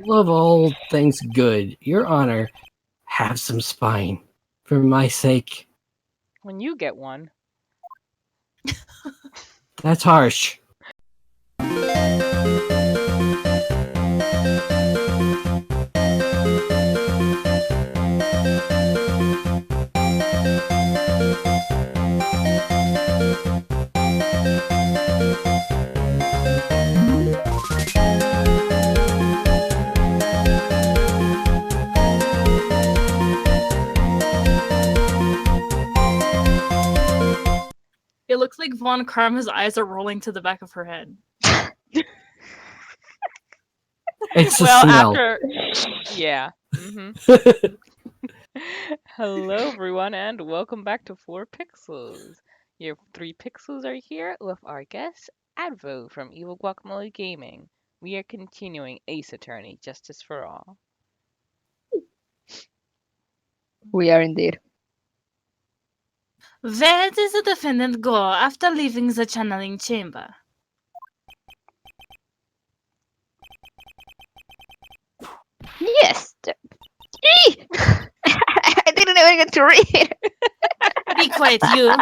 love all things good. Your Honor, have some spine. For my sake. When you get one. That's harsh. It looks like Von Karma's eyes are rolling to the back of her head. It's the smell. Yeah. Hello, everyone, and welcome back to 4 Pixels. Your 3 Pixels are here with our guest, Advo from Evil Guacamole Gaming. We are continuing Ace Attorney, Justice for All. We are indeed. Where does the defendant go after leaving the channeling chamber? Yes. I didn't even get to read. Be quiet, you.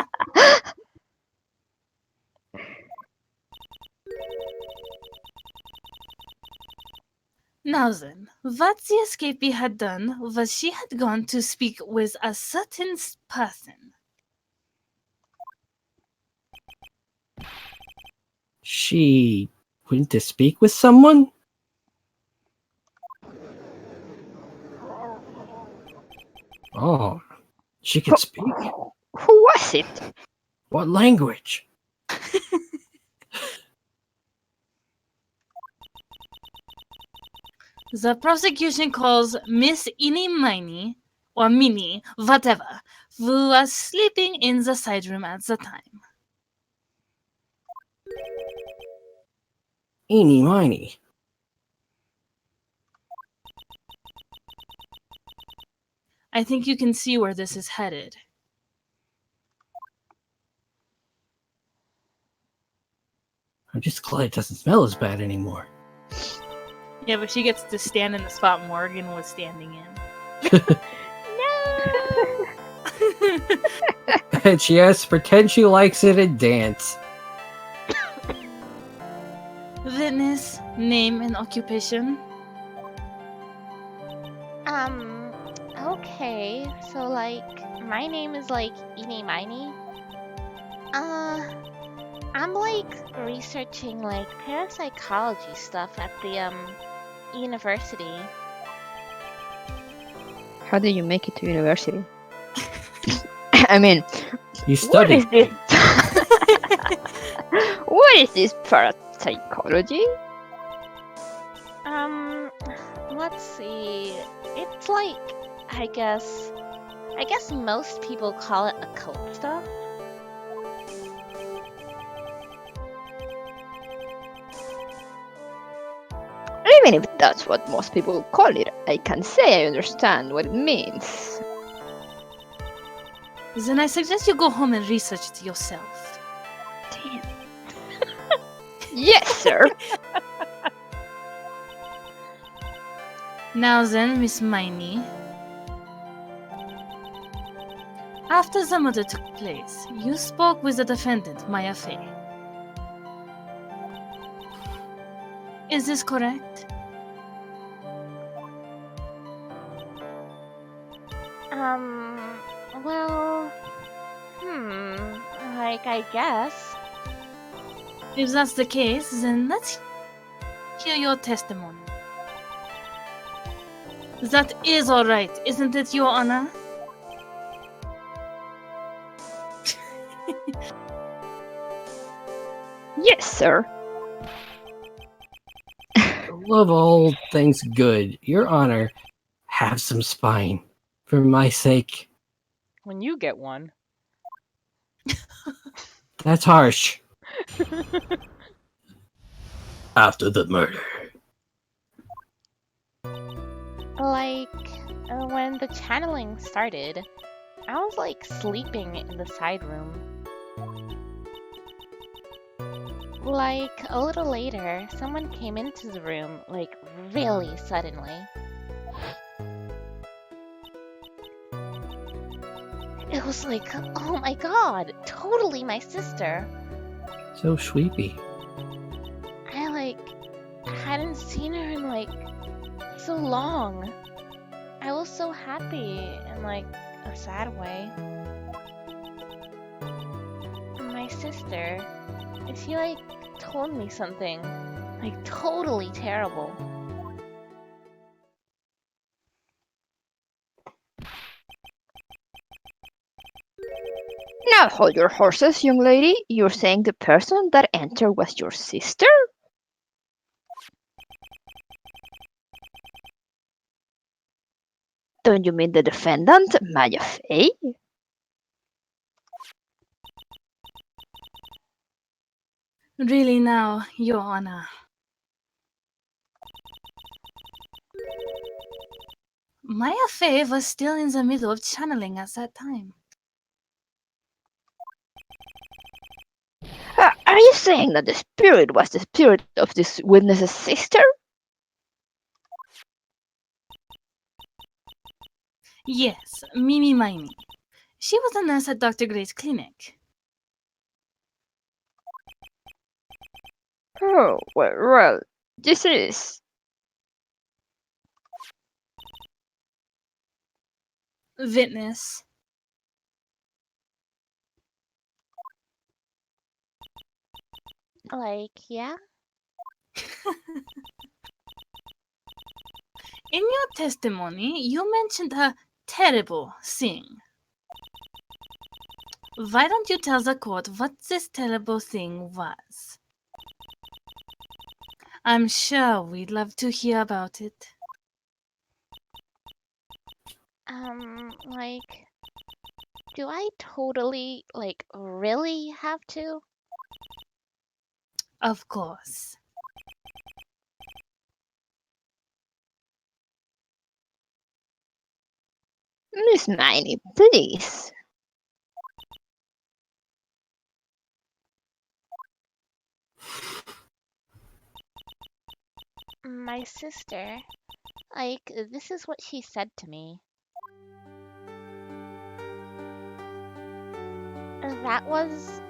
Now then, what the escapee had done was she had gone to speak with a certain person. She went to speak with someone? Oh, she could speak? Who was it? What language? The prosecution calls Miss Inimini, or Minnie, whatever, who was sleeping in the side room at the time. Eeny miny. I think you can see where this is headed. I'm just glad it doesn't smell as bad anymore. Yeah, but she gets to stand in the spot Morgan was standing in. And she has to pretend she likes it and dance. Witness, name, and occupation. Okay, so my name is Eeny Miny. I'm researching parapsychology stuff at the university. How did you make it to university? I mean, You studied. What is this? What is this parapsychology? Let's see. It's I guess most people call it occult stuff. Even if that's what most people call it, I can say I understand what it means. Then I suggest you go home and research it yourself. Damn. Yes, sir. Now then, Miss Miney. After the murder took place, you spoke with the defendant, Maya Fey. Is this correct? Well, I guess. If that's the case, then let's hear your testimony. That is alright, isn't it, Your Honor? Yes, sir. Love all things good. Your Honor, have some spine. For my sake. When you get one. That's harsh. After the murder. When the channeling started, I was sleeping in the side room. Like, a little later, someone came into the room, like, really suddenly. It was like, oh my god, totally my sister. So sweepy. I, like, hadn't seen her in, like, so long. I was so happy in, like, a sad way. My sister, she, like, told me something, like, totally terrible. Now hold your horses, young lady. You're saying the person that entered was your sister? Don't you mean the defendant, Maya Fey? Really now, Your Honor. Maya Fey was still in the middle of channeling at that time. Are you saying that the spirit was the spirit of this witness's sister? Yes, Mimi Miney. She was a nurse at Dr. Gray's clinic. Oh, well, this is... Witness. Like, yeah? In your testimony, you mentioned a terrible thing. Why don't you tell the court what this terrible thing was? I'm sure we'd love to hear about it. Like, do I totally, like, really have to? Of course. Miss Miney, please. My sister, like, this is what she said to me. That was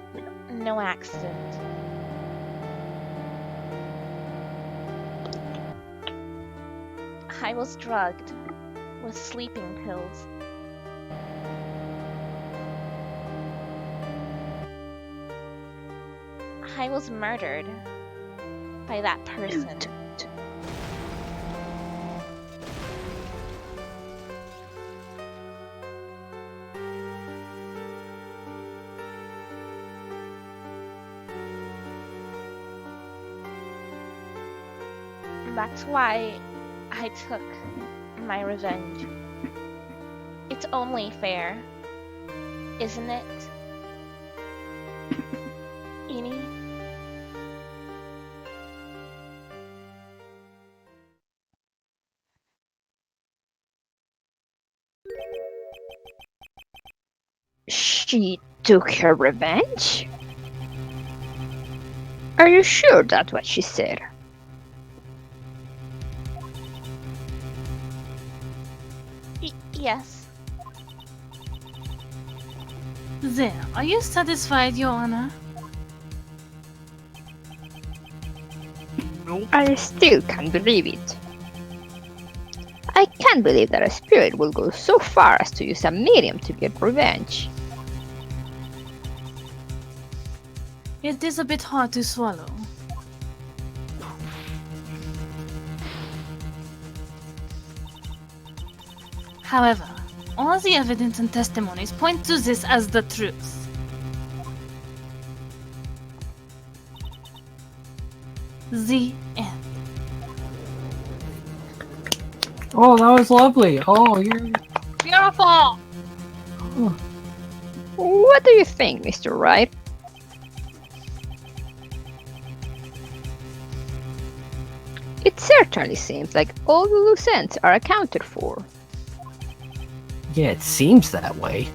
no accident. I was drugged with sleeping pills. I was murdered by that person. That's why I took my revenge. It's only fair, isn't it? Ini? She took her revenge? Are you sure that's what she said? Yes. There, are you satisfied, Your Honor? I still can't believe it. I can't believe that a spirit will go so far as to use a medium to get revenge. It is a bit hard to swallow. However, all the evidence and testimonies point to this as the truth. The end. Oh, that was lovely. Oh, you're. Beautiful! Oh, What do you think, Mr. Wright? It certainly seems like all the loose ends are accounted for. yeah, it seems that way.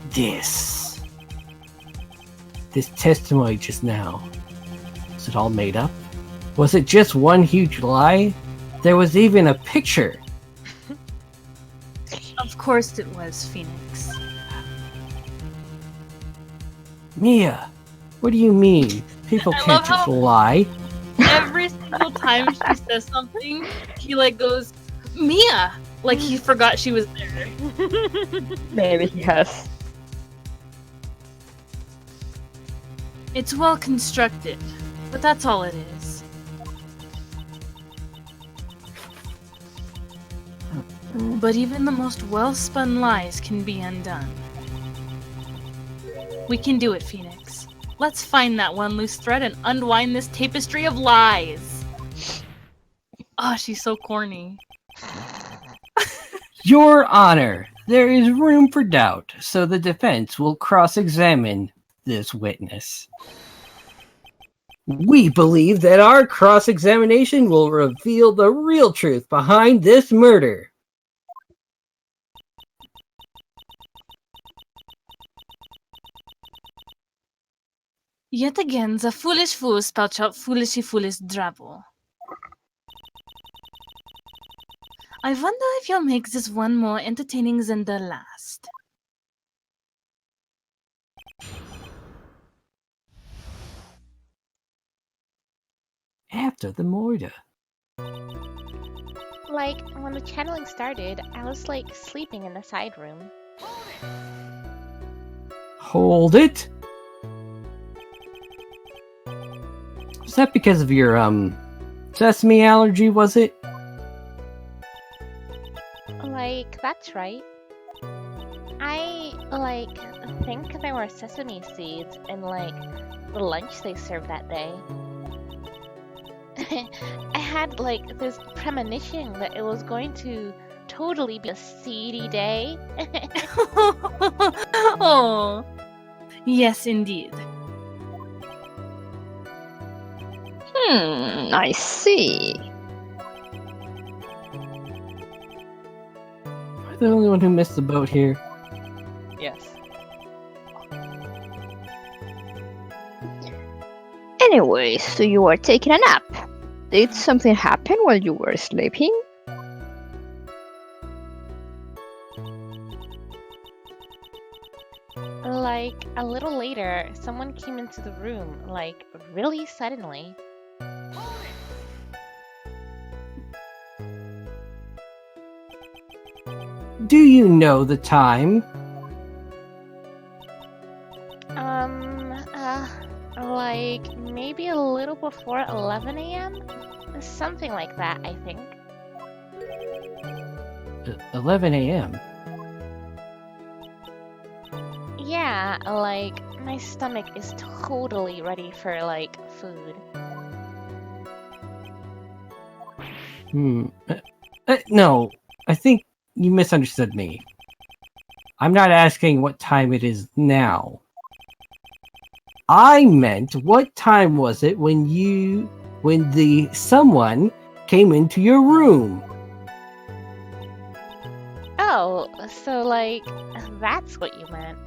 This. this testimony just now, was it all made up? Was it just one huge lie? There was even a picture. Of course it was, Phoenix. Mia, what do you mean? People I can't love just how- lie. Every single time she says something, he like goes, Mia! Like he forgot she was there. Maybe he has. It's well constructed, but that's all it is. But even the most well-spun lies can be undone. We can do it, Phoenix. Let's find that one loose thread and unwind this tapestry of lies. Oh, she's so corny. Your Honor, there is room for doubt, so the defense will cross-examine this witness. We believe that our cross-examination will reveal the real truth behind this murder. Yet again, the foolish fool spouts out foolish drabble. I wonder if you'll make this one more entertaining than the last. After the murder. Like, when the channeling started, I was like sleeping in the side room. Hold it! Was that because of your, sesame allergy, was it? Like, that's right. I, like, think there were sesame seeds in, like, the lunch they served that day. I had, like, this premonition that it was going to totally be a seedy day. Oh, yes, indeed. I see. Am I the only one who missed the boat here? Yes. Anyway, so you were taking a nap. Did something happen while you were sleeping? Like, a little later, someone came into the room, like, really suddenly. Do you know the time? Like, maybe a little before 11 a.m.? Something like that, I think. 11 a.m. Yeah, like, my stomach is totally ready for, like, food. No, I think you misunderstood me. I'm not asking what time it is now. I meant what time was it when the someone came into your room? Oh, so, like, that's what you meant.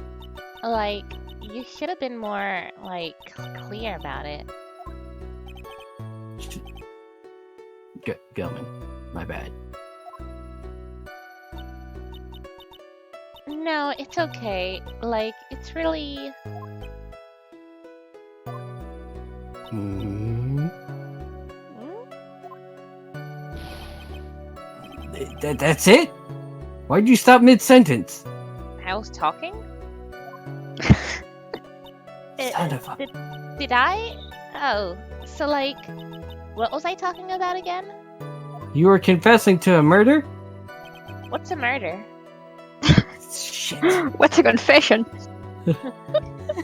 Like, you should have been more, like, clear about it. Gilman, my bad. No, it's okay. Like, it's really... Hmm? That's it? Why'd you stop mid-sentence? I was talking? Son of a... Did I? Oh, so, like, what was I talking about again? You were confessing to a murder? What's a murder? Shit. What's a confession?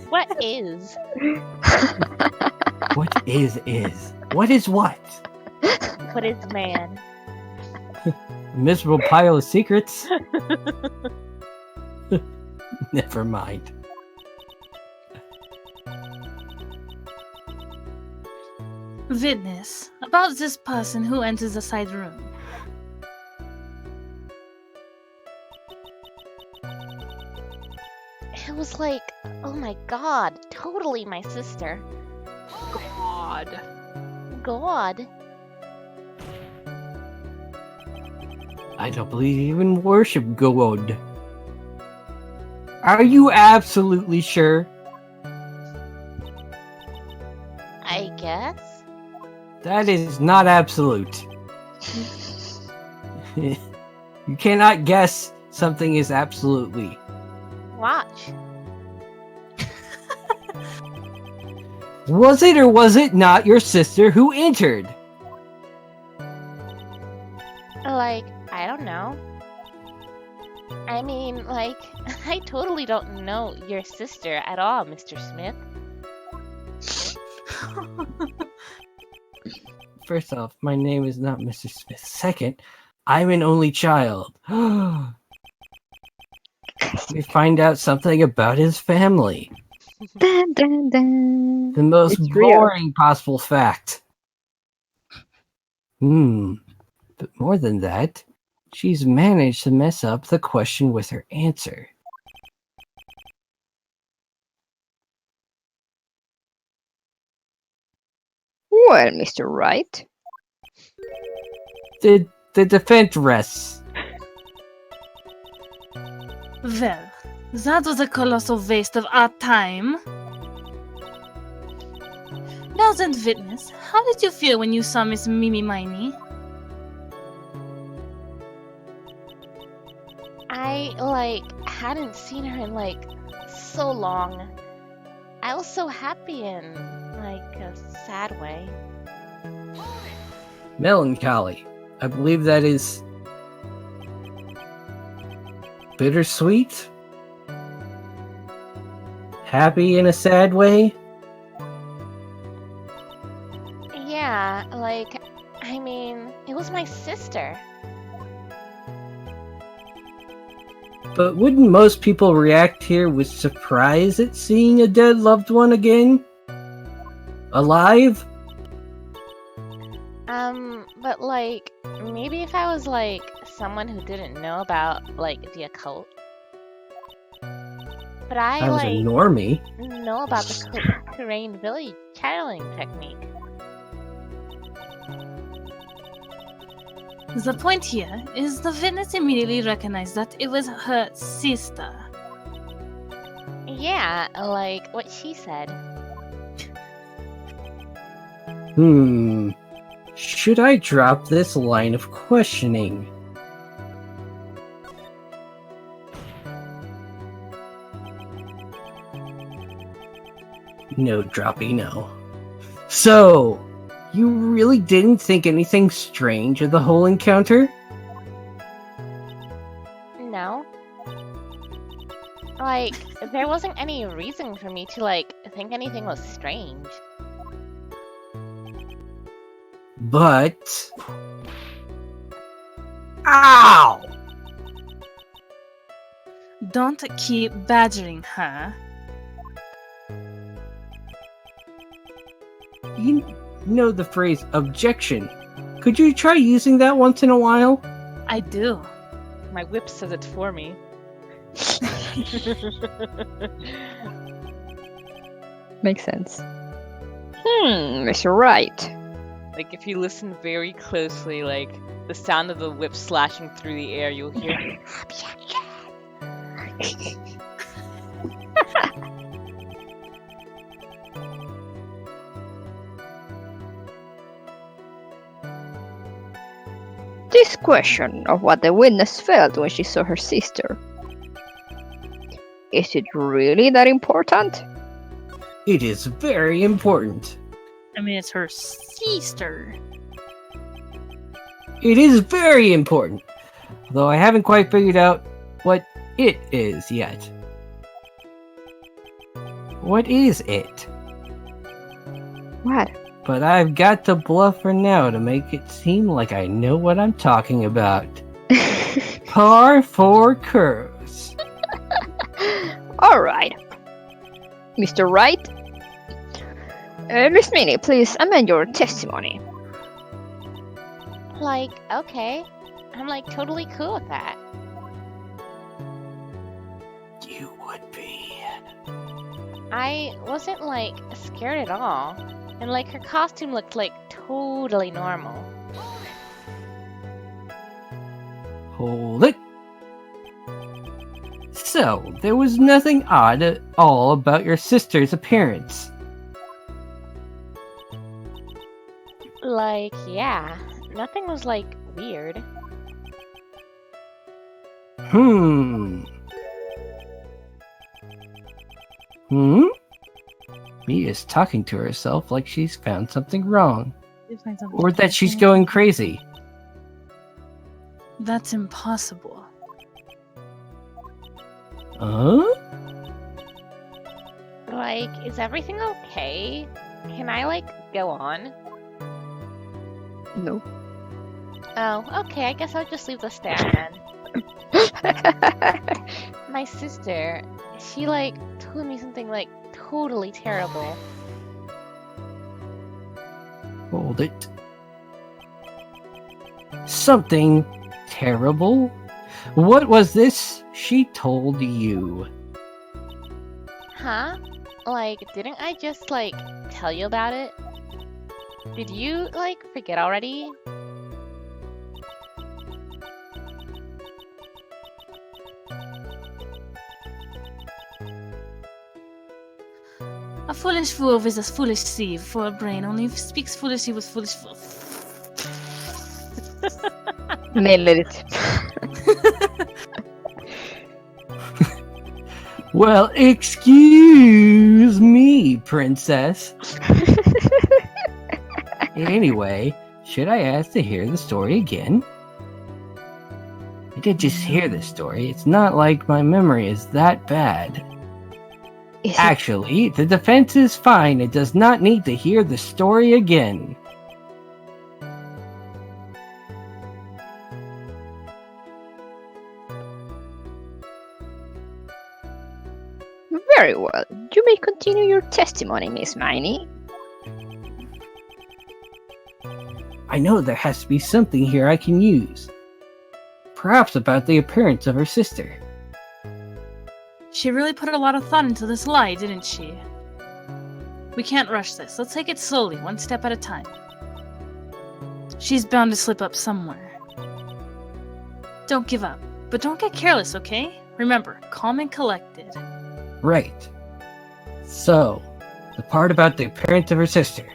What is? What is? What is what? What is man? A miserable pile of secrets? Never mind. Witness, about this person who enters the side room. it was like, oh my god, totally my sister. God. God. I don't believe you even worship God. Are you absolutely sure? I guess? That is not absolute. You cannot guess something is absolutely. Watch. Was it or was it not your sister who entered? Like, I don't know. I mean, like, I totally don't know your sister at all, Mr. Smith. First off, my name is not Mr. Smith. Second, I'm an only child. We find out something about his family. Dun, dun, dun. The most It's real. boring possible fact. But more than that, she's managed to mess up the question with her answer. Well, Mr. Wright. The defense rests. Well, that was a colossal waste of our time. Now then, witness, how did you feel when you saw Miss Mimi Miney? I, like, hadn't seen her in, like, so long. I was so happy in, like, a sad way. Melancholy. I believe that is bittersweet. Happy in a sad way. Yeah, like, I mean, it was my sister. But wouldn't most people react here with surprise at seeing a dead loved one again? Alive? But like, maybe if I was like someone who didn't know about like the occult. But I was a like normie. know about the Korean village channeling technique. The point here is the witness immediately recognized that it was her sister. Yeah, like what she said. Should I drop this line of questioning? No, droppy, no. So, you really didn't think anything strange of the whole encounter? No. Like, there wasn't any reason for me to like think anything was strange. But... Ow! Don't keep badgering her. You know the phrase objection. Could you try using that once in a while? I do. My whip says it for me. Makes sense. Mr. Wright. Like, if you listen very closely, like, the sound of the whip slashing through the air, you'll hear... This question of what the witness felt when she saw her sister. Is it really that important? It is very important. I mean, it's her sister. It is very important. Though I haven't quite figured out what it is yet. What is it? What? But I've got to bluff for now to make it seem like I know what I'm talking about. Par for curves. Alright. Mr. Wright? Miss Minnie, please amend your testimony. Like, okay. I'm like totally cool with that. You would be. I wasn't like scared at all. And like her costume looked like totally normal. Hold it. So, there was nothing odd at all about your sister's appearance. Like, yeah, nothing was like weird. Hmm. Mia's talking to herself like she's found something wrong. Or that she's going crazy. That's impossible. Huh? Like, is everything okay? Can I like go on? No. Oh, okay, I guess I'll just leave the stand then. My sister, she like told me something like totally terrible. Hold it. Something terrible? What was this she told you? Huh? Like, didn't I just like tell you about it? Did you like forget already? A foolish fool is a foolish thief, for a brain only speaks foolishly with foolish fool. Nailed it. Well, excuse me, princess. Anyway, should I ask to hear the story again? I did just hear the story. It's not like my memory is that bad. Is it Actually, the defense is fine. It does not need to hear the story again. very well? You may continue your testimony, Miss Miney. I know there has to be something here I can use. Perhaps about the appearance of her sister. She really put a lot of thought into this lie, didn't she? We can't rush this. Let's take it slowly, one step at a time. She's bound to slip up somewhere. Don't give up, but don't get careless, okay? Remember, calm and collected. Right. So, the part about the appearance of her sister.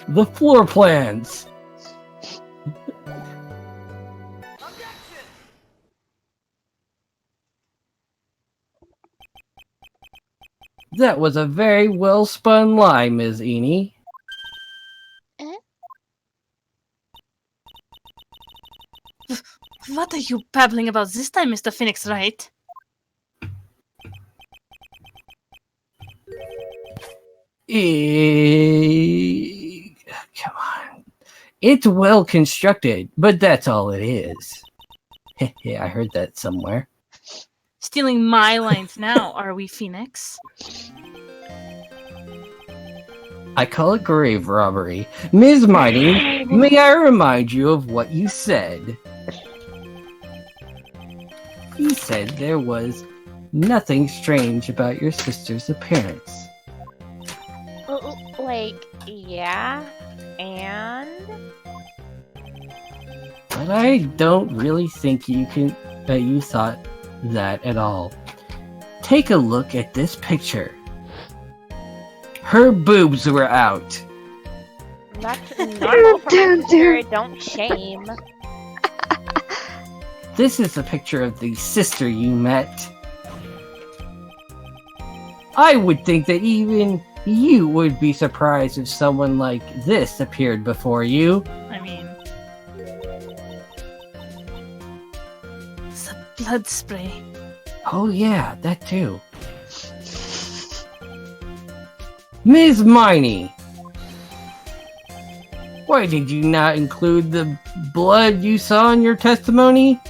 The floor plans. That was a very well spun lie, Ms. Eni. What are you babbling about this time, Mr. Phoenix, right? Come on. It's well constructed, but that's all it is. Yeah, I heard that somewhere. Stealing my lines now, are we, Phoenix? I call it grave robbery. Ms. Mighty, may I remind you of what you said? You said there was nothing strange about your sister's appearance. Like, yeah, and But I don't really think that you thought that at all. Take a look at this picture. Her boobs were out. that's normal for my sister. Don't shame. This is a picture of the sister you met. I would think that even you would be surprised if someone like this appeared before you. I mean... It's a blood spray. Oh yeah, that too. Ms. Miney! Why did you not include the blood you saw in your testimony?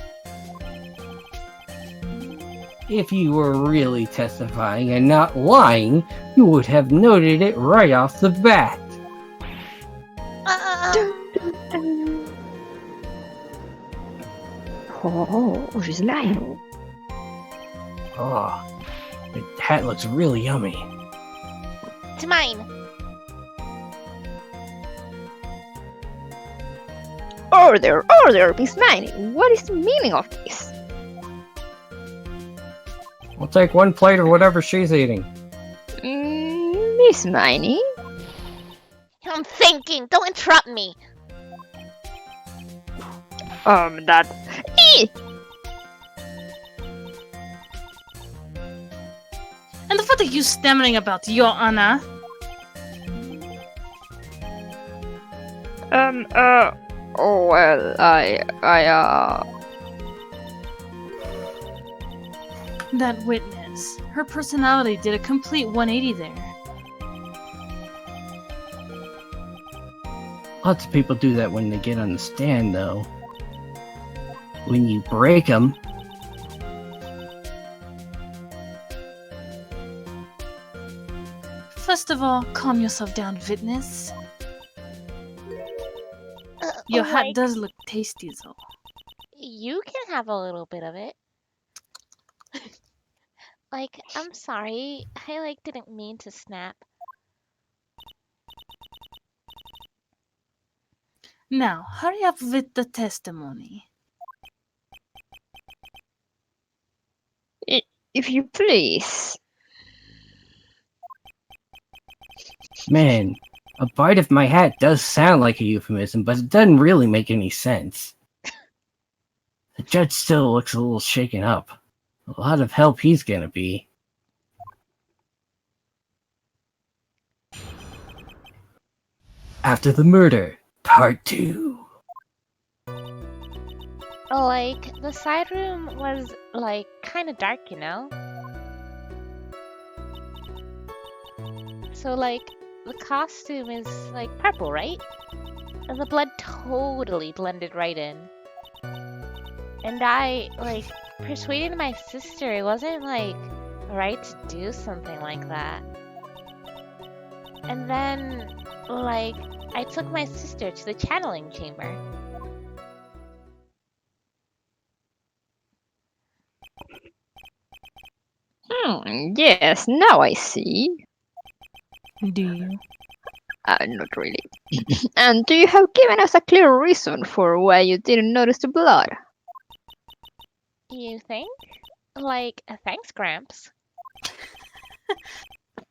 If you were really testifying and not lying, you would have noted it right off the bat. Oh, she's lying. Oh, the hat looks really yummy. It's mine. Order, order, Miss Miney. What is the meaning of this? We'll take one plate or whatever she's eating. Miss Miney? I'm thinking. Don't interrupt me. That... And what are you stammering about, Your Honor? Oh, well, That witness. Her personality did a complete 180 there. Lots of people do that when they get on the stand, though. When you break them, First of all, calm yourself down, witness. Your hat Like, does look tasty, though. you can have a little bit of it. Like, I'm sorry. I didn't mean to snap. Now, hurry up with the testimony. if you please. man, a bite of my hat does sound like a euphemism, but it doesn't really make any sense. The judge still looks a little shaken up. A lot of help he's gonna be. After the Murder, Part 2. Like, the side room was, kind of dark, you know? So, the costume is, purple, right? And the blood totally blended right in. And I, persuaded my sister it wasn't, right to do something like that. And then, I took my sister to the channeling chamber. Yes, now I see. Do you? Not really. And do you have given us a clear reason for why you didn't notice the blood? You think? Thanks, Gramps.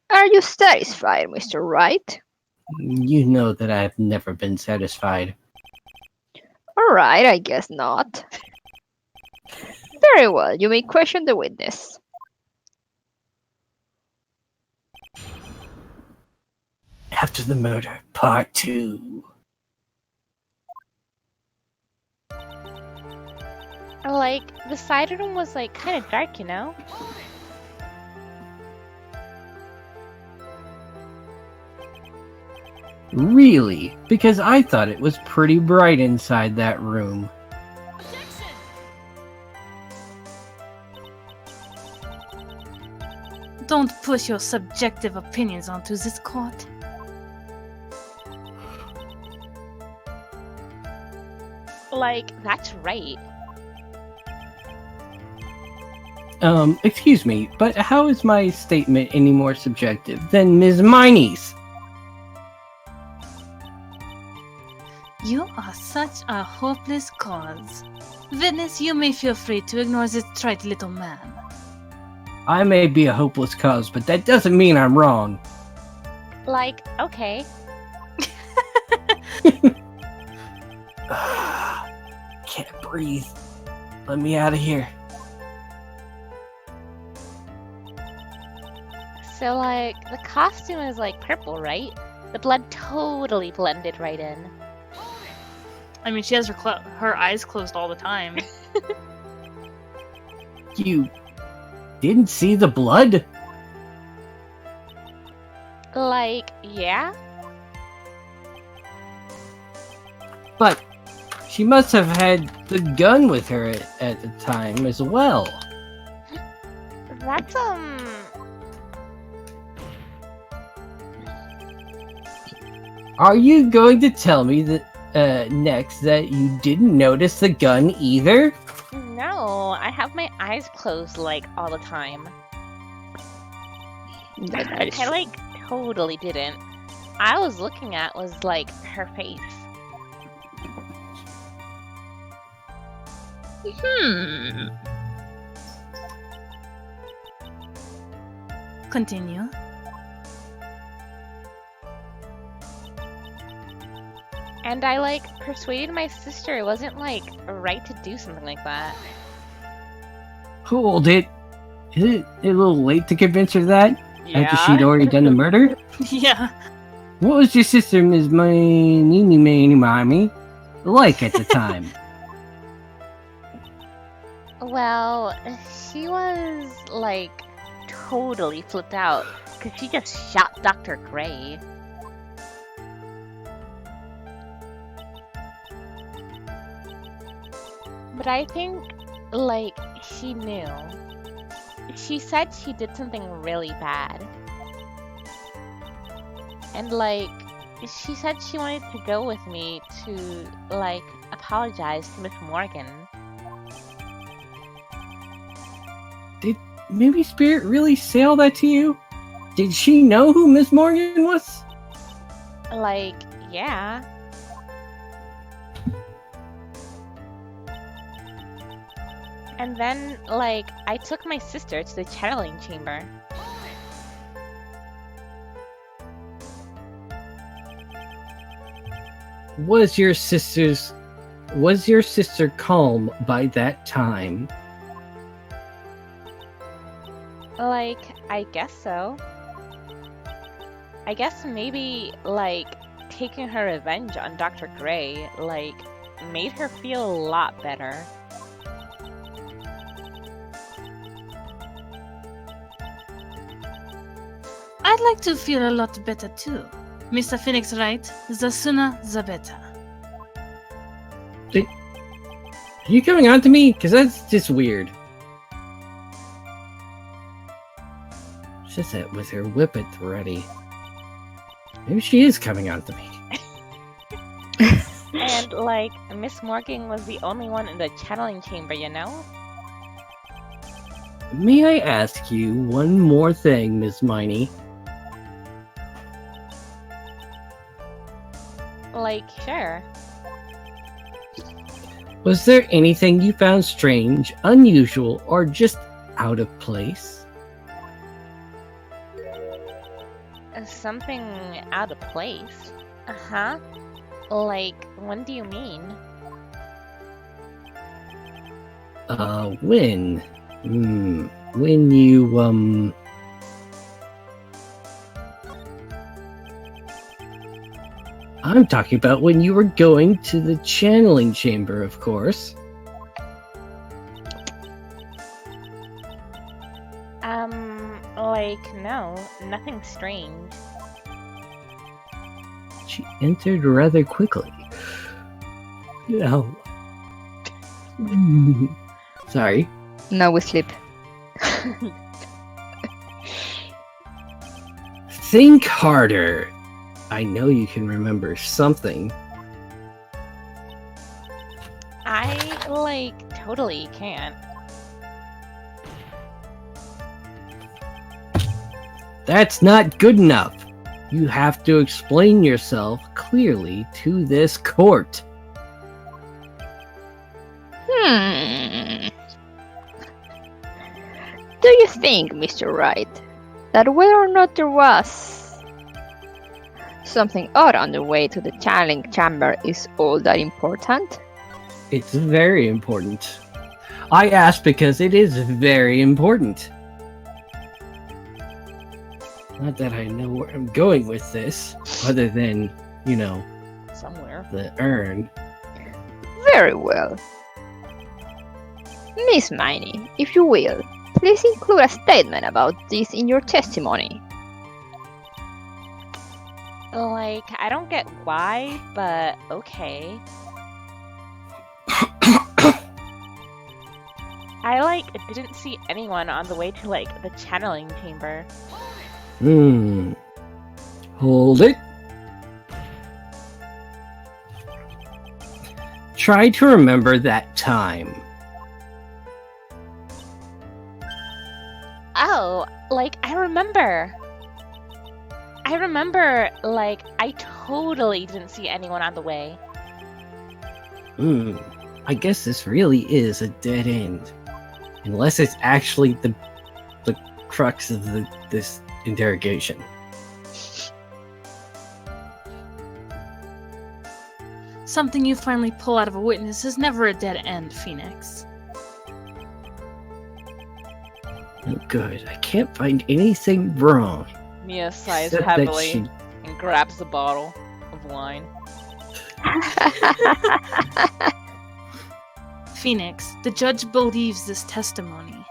Are you satisfied, Mr. Wright? You know that I've never been satisfied. Alright, I guess not. Very well, you may question the witness. After the Murder, Part 2. The side room was, kind of dark, you know? Really? Because I thought it was pretty bright inside that room. Don't push your subjective opinions onto this court. That's right. Excuse me, but how is my statement any more subjective than Ms. Miney's? You are such a hopeless cause. Witness, you may feel free to ignore this trite little man. I may be a hopeless cause, but that doesn't mean I'm wrong. Okay. Can't breathe. Let me out of here. So, the costume is, purple, right? The blood totally blended right in. I mean, she has her eyes closed all the time. You didn't see the blood? Yeah? But she must have had the gun with her at the time as well. That's Are you going to tell me that next that you didn't notice the gun either? no, I have my eyes closed like all the time. That is I like totally didn't. I was looking at was like her face. Continue. And I like persuaded my sister it wasn't like right to do something like that. Hold it. Is it a little late to convince her that? After she'd already done the murder? Yeah. What was your sister, Ms. Mommy, like at the time? Well, she was like totally flipped out because she just shot Dr. Gray. But I think like she knew. She said she did something really bad. And like she said she wanted to go with me to like apologize to Miss Morgan. Did maybe Spirit really say all that to you? Did she know who Miss Morgan was? Like, yeah. And then, like, I took my sister to the channeling chamber. Was your sister calm by that time? Like, I guess so. I guess maybe, like, taking her revenge on Dr. Gray, like, made her feel a lot better. I'd like to feel a lot better too. Mr. Phoenix, right? The sooner, the better. Are you coming on to me? Because that's just weird. She says that with her whippet ready. Maybe she is coming on to me. And, like, Miss Morgan was the only one in the channeling chamber, you know? May I ask you one more thing, Miss Miney? Like, sure. Was there anything you found strange, unusual, or just out of place? Something out of place? Uh-huh. Like, when do you mean? When? When you, I'm talking about when you were going to the channeling chamber, of course. Like, no, nothing strange. She entered rather quickly. No. Sorry. now we sleep. Think harder. I know you can remember something. I, like, totally can't. That's not good enough. You have to explain yourself clearly to this court. Do you think, Mr. Wright, that whether or not there was something odd on the way to the channeling chamber is all that important? It's very important. I asked because it is very important. Not that I know where I'm going with this, other than, you know, Somewhere. the urn. Very well. Miss Miney, if you will, please include a statement about this in your testimony. Like, I don't get why, but I didn't see anyone on the way to the channeling chamber. Hold it. Try to remember that time. Oh, I remember. I totally didn't see anyone on the way. I guess this really is a dead end. Unless it's actually the crux of this interrogation. Something you finally pull out of a witness is never a dead end, Phoenix. Oh, good. I can't find anything wrong. Mia sighs Except that heavily she- and grabs the bottle of wine. Phoenix, the judge believes this testimony.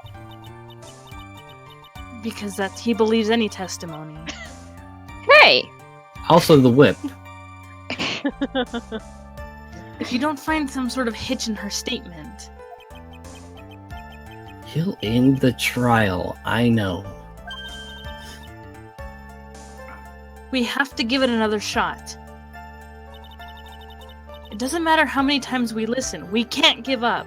Because that he believes any testimony. Hey! Also the whip. If you don't find some sort of hitch in her statement, He'll end the trial, I know. we have to give it another shot. It doesn't matter how many times we listen, we can't give up.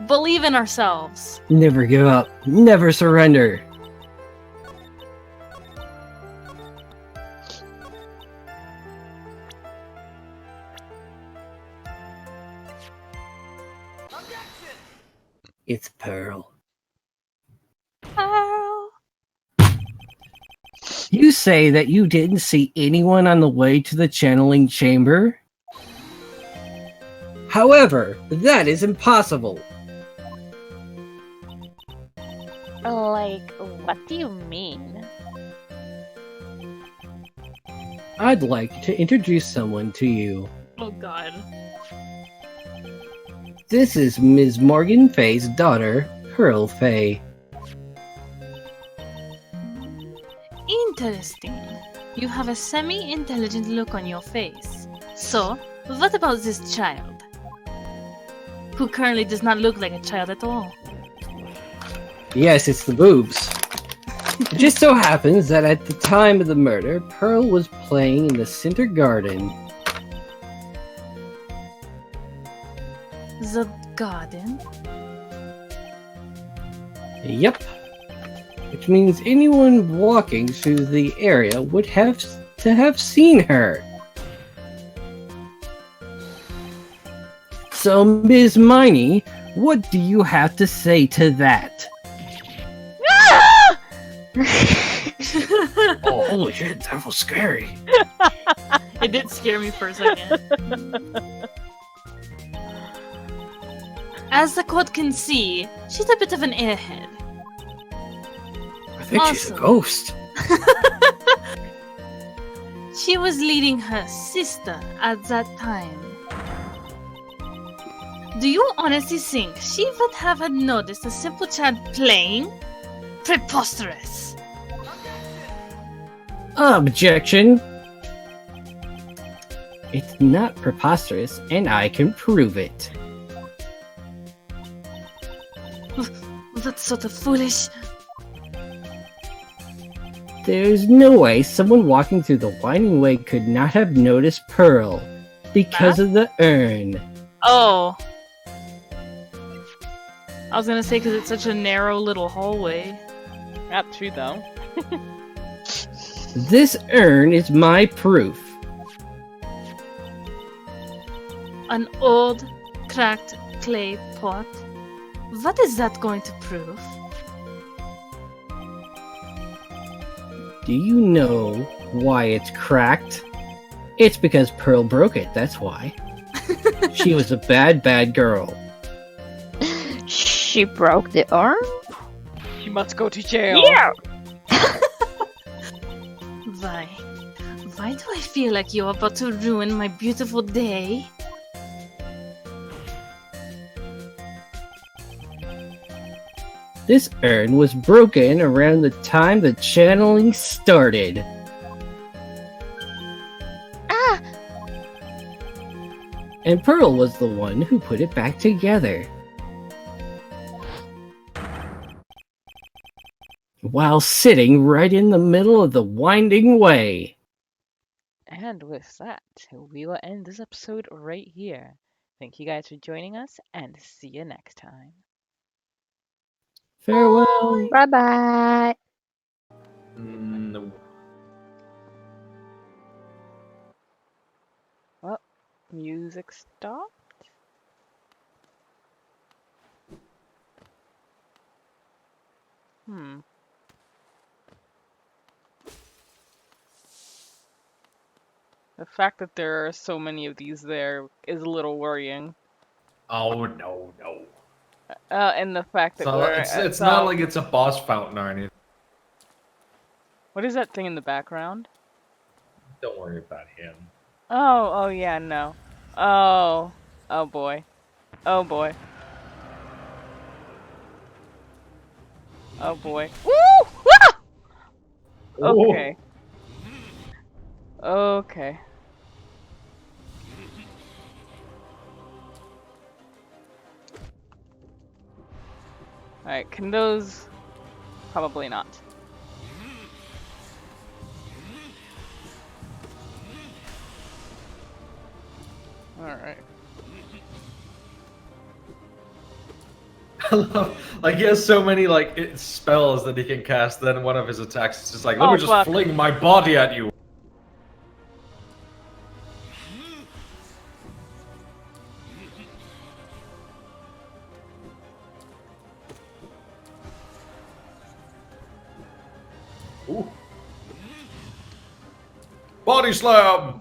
Believe in ourselves. Never give up. Never surrender. It's Pearl. Pearl. You say that you didn't see anyone on the way to the channeling chamber? However, that is impossible. What do you mean? I'd like to introduce someone to you. Oh god. This is Ms. Morgan Fay's daughter, Pearl Fay. Interesting. You have a semi-intelligent look on your face. So, what about this child? Who currently does not look like a child at all. Yes, it's the boobs. It just so happens that at the time of the murder, Pearl was playing in the center garden. The garden? Yep. Which means anyone walking through the area would have to have seen her. So, Ms. Miney, what do you have to say to that? Oh, holy shit, that was scary. It did scare me for a second. As the court can see, she's a bit of an airhead. I think she's a Awesome. ghost. She was leading her sister at that time. Do you honestly think she would have had noticed a simple child playing? Preposterous! Objection. It's not preposterous, and I can prove it. That's sort of foolish. There's no way someone walking through the Winding Way could not have noticed Pearl because of the urn. Oh. I was gonna say because it's such a narrow little hallway. Not true, though. This urn is my proof. An old, cracked clay pot. What is that going to prove? Do you know why it's cracked? It's because Pearl broke it, that's why. She was a bad, bad girl. She broke the arm? She must go to jail. Yeah! Why do I feel like you're about to ruin my beautiful day? This urn was broken around the time the channeling started. Ah! And Pearl was the one who put it back together. while sitting right in the middle of the winding way. And with that, we will end this episode right here. Thank you guys for joining us, and see you next time. Farewell. Bye bye. No. Well, music stopped. The fact that there are so many of these there is a little worrying. Oh no. And the fact that we're It's not like it's a boss fountain or anything. What is that thing in the background? Don't worry about him. Oh yeah, no. Oh boy. Oh boy. Oh boy. Woo! Ah! Okay. Okay. Alright, can those... Probably not. Alright. I love, like, he has so many spells that he can cast. Then one of his attacks is just like, let me just fuck. fling my body at you. Ooh. Body slam.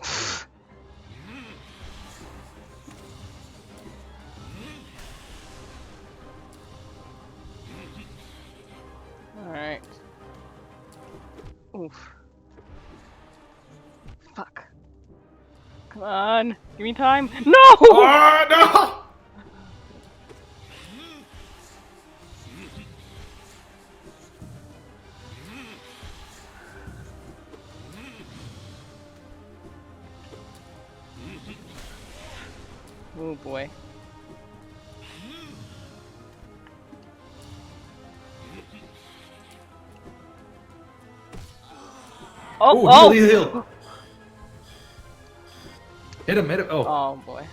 Alright. Oof. Fuck. Come on. Give me time. No! Oh no! Oh boy. Oh, heal. Hit him. Oh. Oh boy.